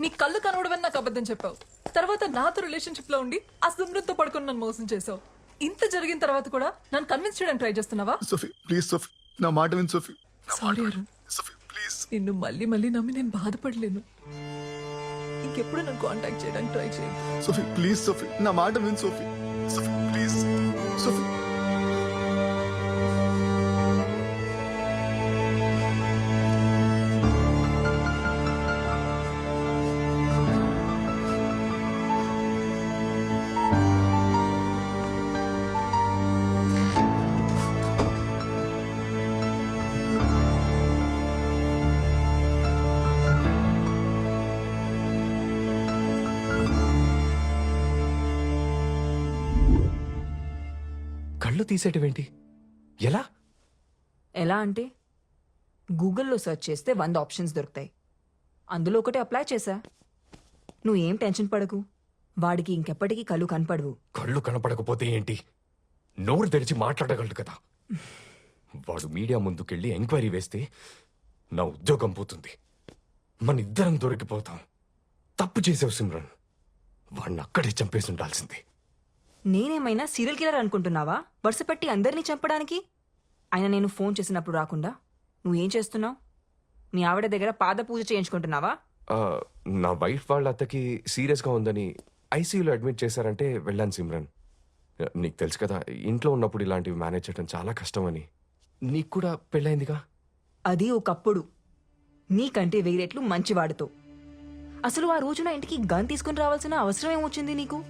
నీ కళ్ళు కనబడవని నాకు అబద్ధం చెప్పావు. తర్వాత నాతో రిలేషన్షిప్ లో ఉండి ఆ సుమృత్తో పడుకుని నన్ను మోసం చేసావు. ఇంత జరిగిన తర్వాత కూడా నన్ను కన్విన్స్ చేయడానికి ట్రై చేస్తున్నావా? సోఫీ ప్లీజ్ సోఫీ, నా మాట విను Sophie. Sorry Arun, Sophie please. నిన్ను మళ్ళీ మళ్ళీ నమ్మి నేను బాధపడలేను. ఇంకెప్పుడు నన్ను కాంటాక్ట్ చేయడానికి ట్రై చేయండి. సోఫీ ప్లీజ్ సోఫీ, నా మాట విను సోఫీ. Sophie please Sophie. కళ్ళు తీసేటివేంటి? ఎలా? ఎలా అంటే గూగుల్లో సెర్చ్ చేస్తే 100 ఆప్షన్స్ దొరుకుతాయి. అందులో ఒకటి అప్లై చేశా. నువ్వు ఏం టెన్షన్ పడకు, వాడికి ఇంకెప్పటికీ కళ్ళు కనపడవు. కళ్ళు కనపడకపోతే ఏంటి? నోరు తెరిచి మాట్లాడగలడు కదా. వాడు మీడియా ముందుకెళ్ళి ఎంక్వైరీ వేస్తే నా ఉద్యోగం పోతుంది. మన ఇద్దరం దొరికిపోతాం. తప్పు చేసావు సిమ్రన్. వాడిని అక్కడే చంపేసి ఉండాల్సింది. నేనేమైనా సీరియల్ కిల్లర్ అనుకుంటున్నావా వరుస పెట్టి అందరినీ చంపడానికి? అయినా నేను ఫోన్ చేసినప్పుడు రాకుండా నువ్వేం చేస్తున్నావు? మీ ఆవిడ దగ్గర పాద పూజ చేయించుకుంటున్నావా? నా వైఫ్ వాళ్ళ అత్తకి సీరియస్గా ఉందని ఐసీయూలో అడ్మిట్ చేశారంటే వెళ్ళాను సిమ్రన్. నీకు తెలుసు కదా, ఇంట్లో ఉన్నప్పుడు ఇలాంటివి మేనేజ్ చేయడం చాలా కష్టమని. నీకు కూడా పెళ్ళైందిగా. అది ఒకప్పుడు. నీకంటే వేరేట్లు మంచివాడితో. అసలు ఆ రోజు నా ఇంటికి గన్ తీసుకుని రావాల్సిన అవసరం ఏమొచ్చింది నీకు?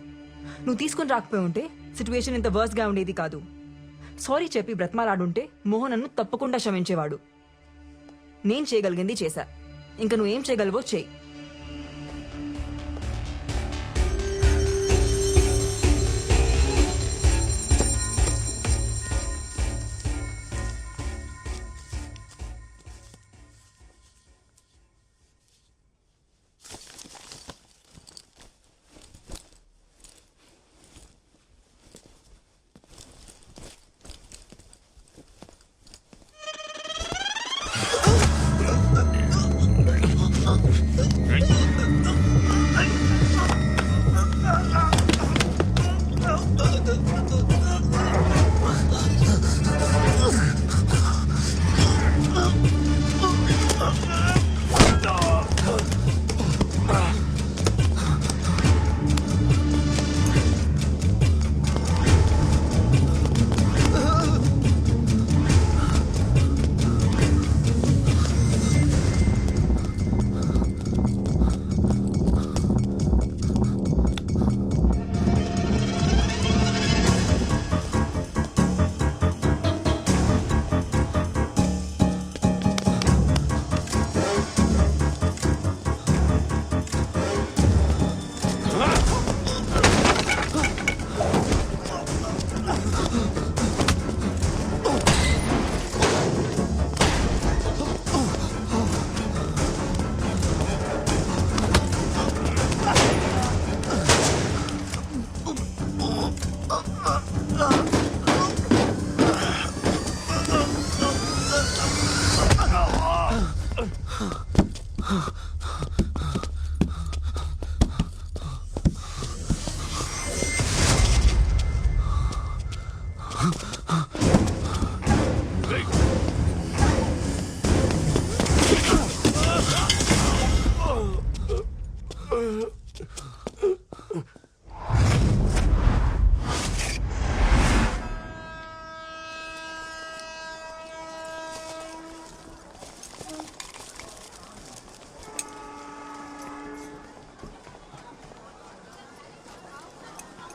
నువ్వు తీసుకుని రాకపోయి ఉంటే సిచ్యువేషన్ ఇంత వర్స్ గా ఉండేది కాదు. సారీ చెప్పి బ్రతమాలాడుంటే మోహన్ నన్ను తప్పకుండా క్షమించేవాడు. నేను చేయగలిగింది చేశా. ఇంకా నువ్వేం చేయగలవో చేయి.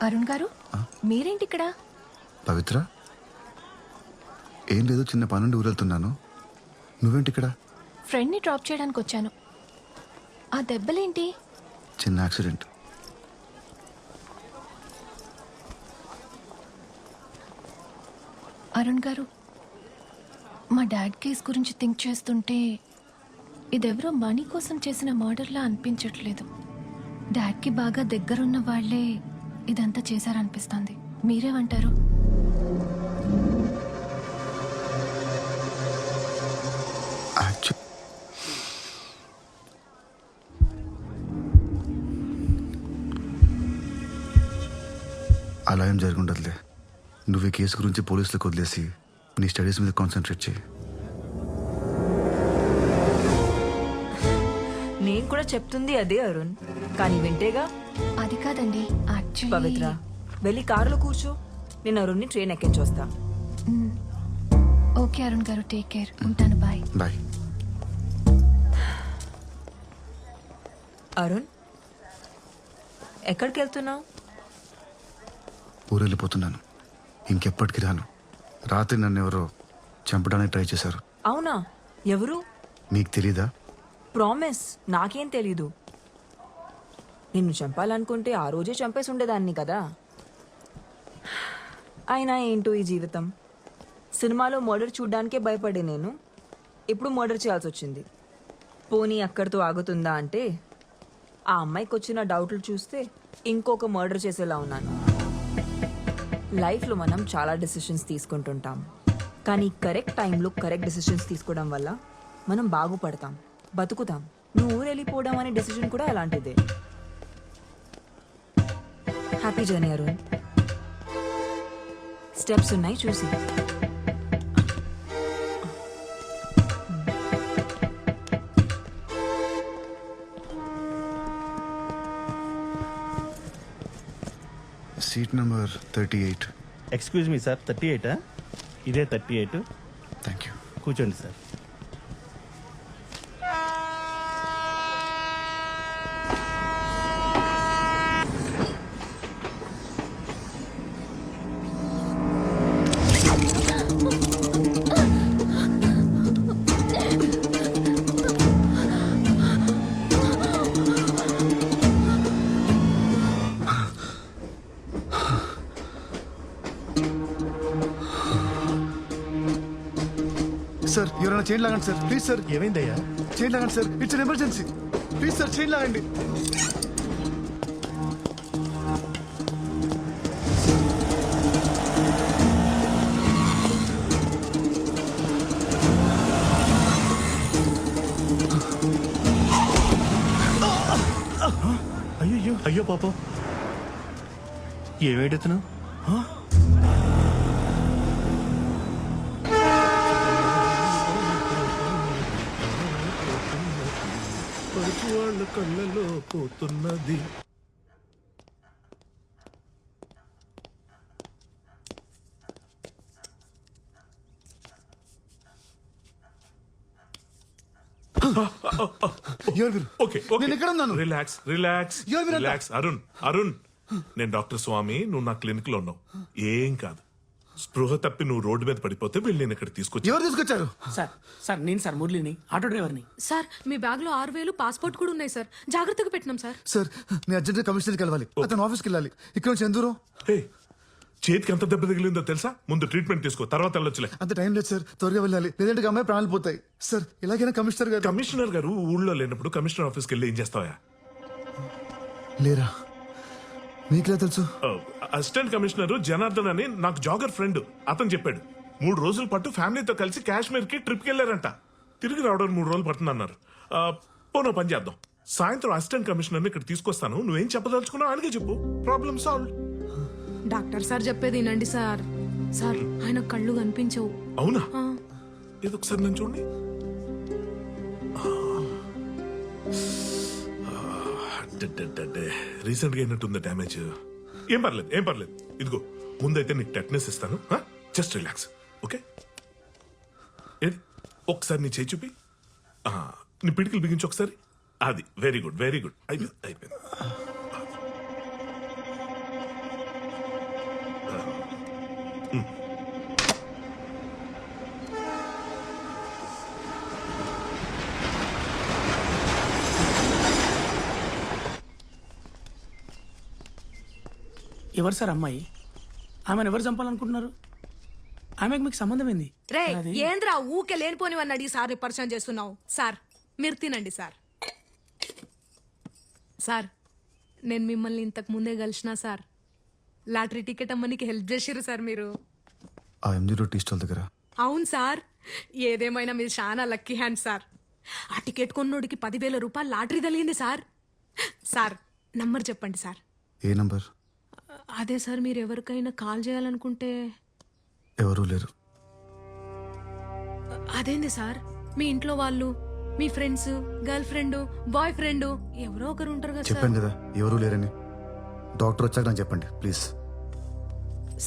అరుణ్ గారు, మీరేంటి ఇక్కడ? పవిత్ర, ఏం లేదు, చిన్న పని నుండి ఊరెళ్తున్నాను. నువ్వేంటి ఇక్కడ? ఫ్రెండ్ని డ్రాప్ చేయడానికి వచ్చాను. ఆ దెబ్బలేంటి? చిన్న యాక్సిడెంట్. అరుణ్ గారు, మా డాడ్ కేస్ గురించి థింక్ చేస్తుంటే ఇదెవరో మనీ కోసం చేసిన మర్డర్లా అనిపించట్లేదు. డాడ్కి బాగా దగ్గరున్న వాళ్లే ఇదంతా చేశారనిపిస్తుంది. మీరేమంటారు? అలా ఏం జరుగుండదులే. నువ్వు ఈ కేసు గురించి పోలీసులకు వదిలేసి నీ స్టడీస్ మీద కాన్సన్ట్రేట్ చేయి. నేను కూడా చెప్తుంది అదే అరుణ్, కానీ వింటేగా. అది కాదండి పవిత్ర, వెళ్ళి కారులో కూర్చో, నేను అరుణ్ని ట్రైన్ ఎక్కించి వస్తా. ఓకే అరుణ్ గారు, టేక్ కేర్, ఉంటాను, బాయ్. బాయ్. అరుణ్, ఎక్కడికి వెళ్తున్నావు? ఊరు వెళ్ళిపోతున్నాను. ఇంకెప్పటికి రాను. రాత్రి నన్ను ఎవరో చంపడానికి ట్రై చేశారు. అవునా? ఎవరు? నీకు తెలీదా? ప్రామిస్, నాకేం తెలీదు. నిన్ను చంపాలనుకుంటే ఆ రోజే చంపేసి ఉండేదాన్ని కదా. అయినా ఏంటో ఈ జీవితం. సినిమాలో మర్డర్ చూడ్డానికే భయపడే నేను ఇప్పుడు మర్డర్ చేయాల్సి వచ్చింది. పోనీ అక్కడితో ఆగుతుందా అంటే ఆ అమ్మాయికి వచ్చిన డౌట్లు చూస్తే ఇంకొక మర్డర్ చేసేలా ఉన్నాను. లైఫ్లో మనం చాలా డెసిషన్స్ తీసుకుంటుంటాం, కానీ కరెక్ట్ టైంలో కరెక్ట్ డెసిషన్స్ తీసుకోవడం వల్ల మనం బాగుపడతాం, బతుకుతాం. నువ్వు ఊరు వెళ్ళిపోవడం అనే డెసిషన్ కూడా అలాంటిదే. Happy journey Arun. స్టెప్స్ ఉన్నాయి చూసి. Seat number 38. Excuse me sir, 38 ఇదే 38. Thank you. కూర్చోండి సార్. సార్, ఎవరైనా చైన్ లాగండి సార్, ప్లీజ్ సార్. ఏమైందయ్యా? చైన్ లాగండి sir, it's an emergency. Please sir, chain లాగండి. అయ్యో అయ్యో పాపం, ఏమేడుతున్నావు? వాళ్ళ కళ్ళలో పోతున్నది. ఎవరు మీరు? ఓకే నేను ఎక్కడ ఉన్నాను? రిలాక్స్ రిలాక్స్ ఎవరు మీరంతా? రిలాక్స్. అరుణ్ నేను డాక్టర్ స్వామి, నువ్వు నా క్లినిక్ లో ఉన్నావు. ఏం కాదు. స్పృహ తప్పి నువ్వు రోడ్డు మీద పడిపోతే వెళ్ళి నేను ఇక్కడ తీసుకొచ్చి. ఎవరు తీసుకొచ్చారు? సార్ నేను సార్ మురళిని, ఆటో డ్రైవర్ని. సార్ మీ బ్యాగ్ లో 6,000 పాస్పోర్ట్ కూడా ఉన్నాయి సార్, జాగ్రత్తగా పెట్టినాం సార్. సార్, నేను అర్జెంట్గా కమిషనర్కి వెళ్ళాలి. అతను ఆఫీస్కి వెళ్ళాలి. ఇక్కడ నుంచి ఎంత దూరం? హే, చేతికి ఎంత దెబ్బ తగిలిందో తెలుసా? ముందు ట్రీట్మెంట్ తీసుకో, తర్వాత వెళ్ళొచ్చులే. అంత టైం లేదు సార్, త్వరగా వెళ్ళాలి, లేదంటే అమ్మాయి ప్రాణాలు పోతాయి. సార్, ఎలాగైనా కమిషనర్ గారు. కమిషనర్ గారు ఊళ్ళో లేనప్పుడు కమిషనర్ ఆఫీస్కి వెళ్ళి ఏం చేస్తావా? లేరా? మీకులా తెలుసు? అసిస్టెంట్ కమిషనర్ జనార్దన్ అని నాకు జాగర్ ఫ్రెండ్, అతను చెప్పాడు. 3 రోజుల పాటు ఫ్యామిలీతో కలిసి కాశ్మీర్ కి ట్రిప్కి వెళ్ళారంట. తిరిగి రావడానికి 3 రోజులు పడుతుందన్నారు. పోనో పని చేద్దాం, సాయంత్రం అసిస్టెంట్ కమిషనర్ ఇక్కడ తీసుకొస్తాను. నువ్వేం చెప్పదలుచుకున్నావు ఆయనకే చెప్పు, ప్రాబ్లం సాల్వ్. డాక్టర్ సార్ చెప్పేది వినండి సార్. సార్ ఆయన కళ్ళు కనిపించవు. అవునా? ఆ, ఏదో ఒకసారి నేను చూడండి. రీసెంట్ గా అయినట్టుంది డ్యామేజ్. ఏం పర్లేదు. ఇదిగో ముందైతే నీకు టెట్నెస్ ఇస్తాను. Just relax, okay? ఏది ఒకసారి నీ చేయి చూపి. నీ పిడికిలు బిగించి ఒకసారి. అది వెరీ గుడ్ అయిపోయింది. ఎవరు సార్ అమ్మాయి? ఆమెను ఎవరు చంపాలనుకుంటున్నారు? ఆమెకు మీకు సంబంధం ఏంది? రే అది ఏంద్రా ఊకే లేనిపోనివని అడిగి సార్ పరిచయం చేస్తున్నావు. సార్ మీరు తినండి సార్. సార్ నేను మిమ్మల్ని ఇంతకు ముందే కలిసిన సార్. లాటరీ టికెట్ అమ్మనికి హెల్ప్ చేసిర్రు సార్ మీరు. ఆ ఎంజీ రోడ్ టీ స్టాల్ దగ్గర. అవును సార్, ఏదేమైనా మీరు చాలా లక్కీ హ్యాండ్ సార్. ఆ టికెట్ కొన్నోడికి 10,000 రూపాయలు లాటరీ తగిలింది సార్. సార్ నంబర్ చెప్పండి సార్. ఏ నంబర్? అదే సార్ మీరు ఎవరికైనా కాల్ చేయాలనుకుంటే ఎవరూ లేరు. అదేంది సార్ మీ ఇంట్లో వాళ్ళు మీ friends girl friend boy friend ఎవరో ఒకరు ఉంటారు కదా సార్. చెప్పాను కదా ఎవరూ లేరని. డాక్టర్ వచ్చాక నాకు చెప్పండి ప్లీజ్.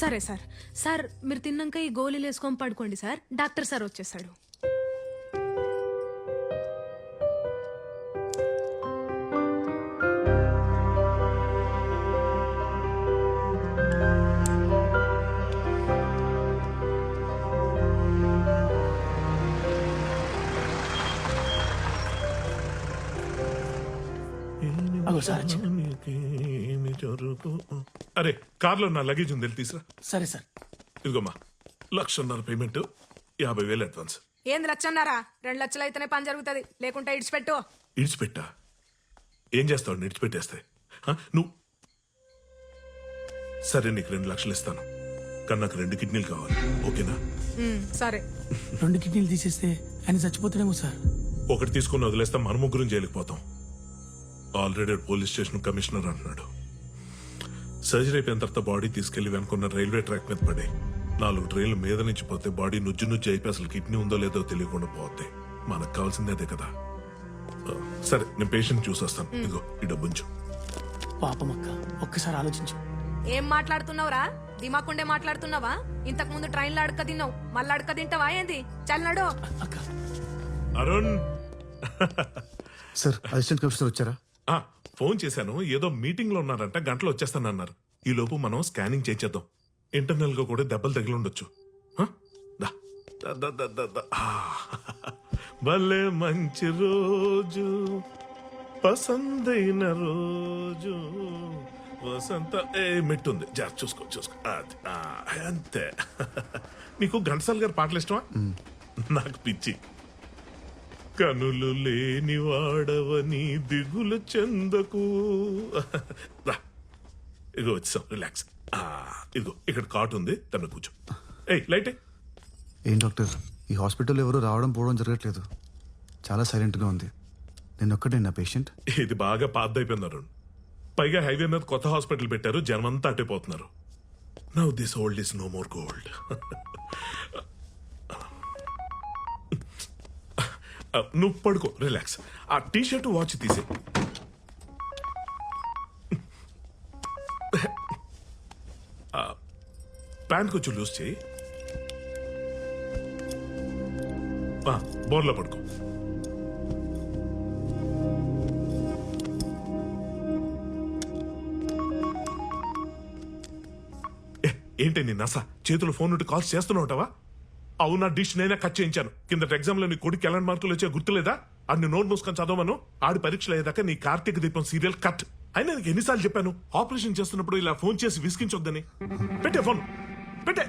సరే సార్. సార్ మీరు తిన్నాక ఈ గోళీలు వేసుకొని పడుకోండి సార్. డాక్టర్ సార్ వచ్చేస్తాడు. అగో సార్ వచ్చారు. నీకేమి జరుగు అరే కార్లో నా లగేజ్ ఉంది వెళ్ళి తీసురా. సరే సార్. ఇదిగోమ్మా 1,00,000 payment 50,000 advance. ఏంది లచ్చన్నారా? 2 లక్షలు అయితేనే పని జరుగుతుంది, లేకుంటే ఇడిచిపెట్టు. ఇడిచిపెట్టా ఏం చేస్తావు? ఇడిచిపెట్టేస్తే నువ్వు సరే నీకు 2 లక్షలు ఇస్తాను కానీ నాకు 2 కిడ్నీలు కావాలి ఓకేనా? సరే 2 కిడ్నీలు తీసేస్తే ఆయన చచ్చిపోతాడేమో సార్. ఒకటి తీసుకుని వదిలేస్తే మన ముగ్గురం జైలుకుపోతాం. ఆల్రెడీ పోలీస్ స్టేషన్ కమిషనర్ అంటున్నాడు. సర్జరీ అయిపోయిన తర్వాత బాడీ తీసుకెళ్లి వెనుకున్న రైల్వే ట్రాక్ మీద పడే 4 ట్రైన్లు మీద నుంచి పోతే బాడీ నుజ్జు నుజ్జు అయిపోయి అసలు కిడ్నీ ఉందో లేదో తెలియకుండా పోతాయి. మనకు కావాల్సిందే అదే కదా. సరే నేను పేషెంట్ చూసొస్తాను. ఇదిగో ఈ డబ్బుంచు. పాపం అక్క, ఒక్కసారి ఆలోచించు. ఏం మాట్లాడుతున్నావురా? దిమాకుండే మాట్లాడుతున్నావా? ఇంతకు ముందు ట్రైన్లో అడక తిన్నావు, మళ్ళీ అడక తింటావా ఏంది? చల్లనాడు. అక్క అరుణ్ సార్ అసిస్టెంట్ కమిషనర్ వచ్చారా? ఫోన్ చేశాను. ఏదో మీటింగ్ లో ఉన్నారంట, గంటలో వచ్చేస్తానన్నారు. ఈ లోపు మనం స్కానింగ్ చేయించేద్దాం. ఇంటర్నల్ గా కూడా దెబ్బలు తగిలి ఉండొచ్చు. దా, దా, దా, దా, దా, దా. భలే మంచి రోజు పసందైన రోజు వసంత మెట్టుంది చూసుకో చూసుకో అంతే. నీకు ఘంటసాల గారి పాటలు ఇష్టమా? నాకు పిచ్చి. కనులు లేని వాడవని దిగులు చెందకు. ఇదిగో వచ్చాం రిలాక్స్. ఇదిగో ఇక్కడ కాట్ ఉంది, తన కూర్చో. ఏయ్ లైట్. ఏం డాక్టర్ ఈ హాస్పిటల్ ఎవరు రావడం పోవడం జరగట్లేదు. చాలా సైలెంట్గా ఉంది. నేను ఒక్కటే నా పేషెంట్. ఇది బాగా పాతైపోయినారు. పైగా హైవే మీద కొత్త హాస్పిటల్ పెట్టారు, జనమంతా అట్టిపోతున్నారు. Now this old is no more gold. నువ్వు పడుకో రిలాక్స్. ఆ టీ షర్ట్ వాచ్ తీసే. ప్యాంట్ కొంచెం లూజ్ చేయి. బోర్లో పడుకో. ఏంటి నీ నస? చేతులు ఫోన్ నుండి కాల్స్ చేస్తున్నావుటావా? అవునా, డిష్ నైనా కట్ చేయించాను. కింద ఎగ్జామ్ లో నీ కొడుకు ఎలాంటి మార్కులు వచ్చే గుర్తులేదా? ఆడిని నోట్ మూసుకొని చదవమను. ఆడి పరీక్షలు అయ్యేదాకా నీ కార్తీక దీపం సీరియల్ కట్. అయినా నీకు ఎన్నిసార్లు చెప్పాను ఆపరేషన్ చేస్తున్నప్పుడు ఇలా ఫోన్ చేసి విసిగించొద్దని? పెట్టే ఫోన్ పెట్టే.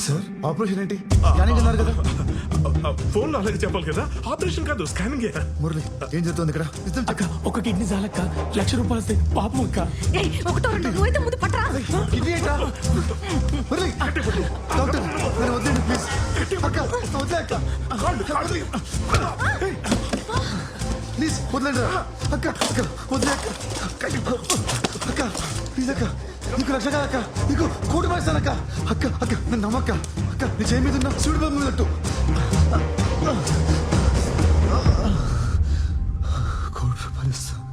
సార్ ఆపరేషన్ ఏంటి? స్కానింగ్ అన్నారు కదా. ఫోన్ లో అలాగే చెప్పాలి కదా. ఆపరేషన్ కాదు స్కానింగ్. మురళి ఏం జరుగుతుంది ఇక్కడ? అక్క ఒక కిడ్నీ చాలక్క, 1,00,000 రూపాయలు వస్తాయి. పాపం అక్క. ఒకటో రెండు నువ్వైతే ముందు పట్టరా. ఇది ఏంట్రా? మురళి డాక్టర్ నేను వద్దండి ప్లీజ్. అక్క వద్దే అక్క, ప్లీజ్ వదలండి రా. అక్క అక్క వద్దే అక్క. అక్క ప్లీజ్ అక్క, నీకు 1,00,000 కాదు అక్క, నీకు 1,00,00,000 పైస్తాను అక్క. అక్క అక్క నన్ను నమ్మక్క. అక్క నీ చేయి మీద ఉన్న శివుడి బొమ్మ మీద పెట్టు. 1,00,00,000 రూపాయలు ఇస్తాను.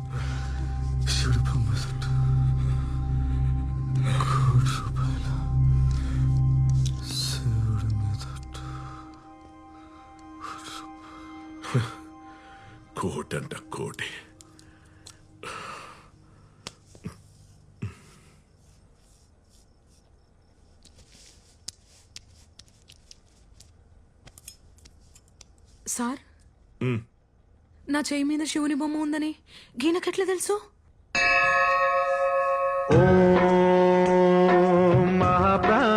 శివుడి బొమ్మ మీద పెట్టు. 1,00,00,000 రూపాయలు శివుడి మీద పెట్టు. కోటి అంట కోటి. సార్ నా చేయి మీద శివుని బొమ్మ ఉందని గీనకెట్లా తెలుసు?